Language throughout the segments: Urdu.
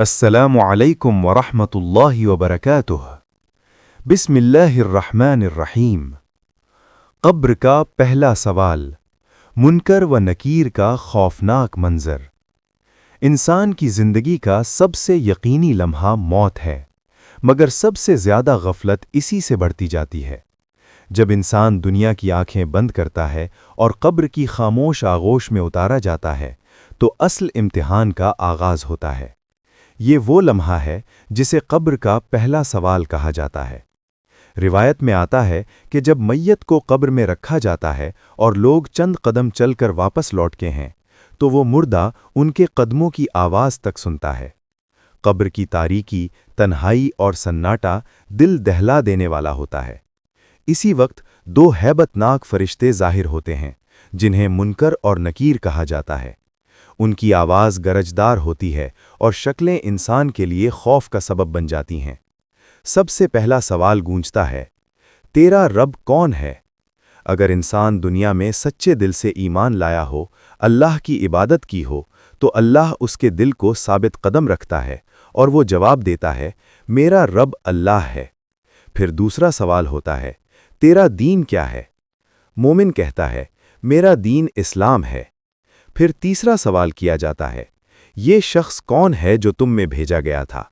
السلام علیکم ورحمۃ اللہ وبرکاتہ۔ بسم اللہ الرحمن الرحیم۔ قبر کا پہلا سوال، منکر و نکیر کا خوفناک منظر۔ انسان کی زندگی کا سب سے یقینی لمحہ موت ہے، مگر سب سے زیادہ غفلت اسی سے بڑھتی جاتی ہے۔ جب انسان دنیا کی آنکھیں بند کرتا ہے اور قبر کی خاموش آغوش میں اتارا جاتا ہے تو اصل امتحان کا آغاز ہوتا ہے۔ یہ وہ لمحہ ہے جسے قبر کا پہلا سوال کہا جاتا ہے۔ روایت میں آتا ہے کہ جب میت کو قبر میں رکھا جاتا ہے اور لوگ چند قدم چل کر واپس لوٹتے ہیں تو وہ مردہ ان کے قدموں کی آواز تک سنتا ہے۔ قبر کی تاریکی، تنہائی اور سناٹا دل دہلا دینے والا ہوتا ہے۔ اسی وقت دو ہیبت ناک فرشتے ظاہر ہوتے ہیں جنہیں منکر اور نکیر کہا جاتا ہے۔ ان کی آواز گرجدار ہوتی ہے اور شکلیں انسان کے لیے خوف کا سبب بن جاتی ہیں۔ سب سے پہلا سوال گونجتا ہے، تیرا رب کون ہے؟ اگر انسان دنیا میں سچے دل سے ایمان لایا ہو، اللہ کی عبادت کی ہو، تو اللہ اس کے دل کو ثابت قدم رکھتا ہے اور وہ جواب دیتا ہے، میرا رب اللہ ہے۔ پھر دوسرا سوال ہوتا ہے، تیرا دین کیا ہے؟ مومن کہتا ہے، میرا دین اسلام ہے۔ پھر تیسرا سوال کیا جاتا ہے، یہ شخص کون ہے جو تم میں بھیجا گیا تھا؟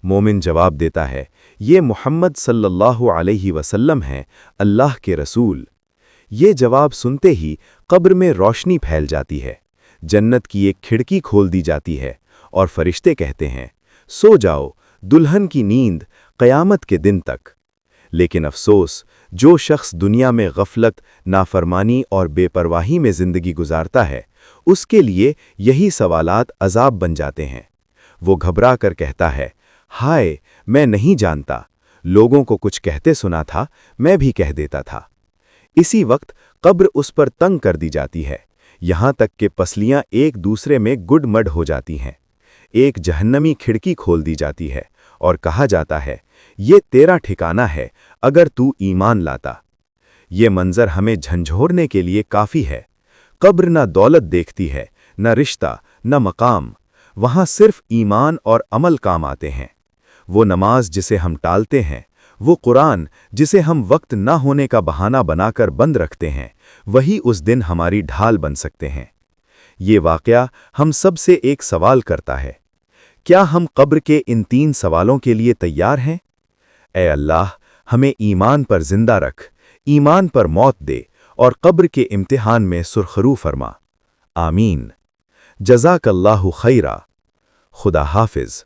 مومن جواب دیتا ہے، یہ محمد صلی اللہ علیہ وسلم ہیں، اللہ کے رسول۔ یہ جواب سنتے ہی قبر میں روشنی پھیل جاتی ہے، جنت کی ایک کھڑکی کھول دی جاتی ہے اور فرشتے کہتے ہیں، سو جاؤ، دلہن کی نیند قیامت کے دن تک۔ لیکن افسوس، جو شخص دنیا میں غفلت، نافرمانی اور بے پرواہی میں زندگی گزارتا ہے، اس کے لیے یہی سوالات عذاب بن جاتے ہیں۔ وہ گھبرا کر کہتا ہے، ہائے، میں نہیں جانتا، لوگوں کو کچھ کہتے سنا تھا، میں بھی کہہ دیتا تھا۔ اسی وقت قبر اس پر تنگ کر دی جاتی ہے، یہاں تک کہ پسلیاں ایک دوسرے میں گڈ مڈ ہو جاتی ہیں۔ ایک جہنمی کھڑکی کھول دی جاتی ہے اور کہا جاتا ہے، یہ تیرا ٹھکانہ ہے اگر تو ایمان لاتا۔ یہ منظر ہمیں جھنجھوڑنے کے لیے کافی ہے۔ قبر نہ دولت دیکھتی ہے، نہ رشتہ، نہ مقام، وہاں صرف ایمان اور عمل کام آتے ہیں۔ وہ نماز جسے ہم ٹالتے ہیں، وہ قرآن جسے ہم وقت نہ ہونے کا بہانہ بنا کر بند رکھتے ہیں، وہی اس دن ہماری ڈھال بن سکتے ہیں۔ یہ واقعہ ہم سب سے ایک سوال کرتا ہے، کیا ہم قبر کے ان تین سوالوں کے لیے تیار ہیں؟ اے اللہ، ہمیں ایمان پر زندہ رکھ، ایمان پر موت دے اور قبر کے امتحان میں سرخرو فرما۔ آمین۔ جزاک اللہ خیرا۔ خدا حافظ۔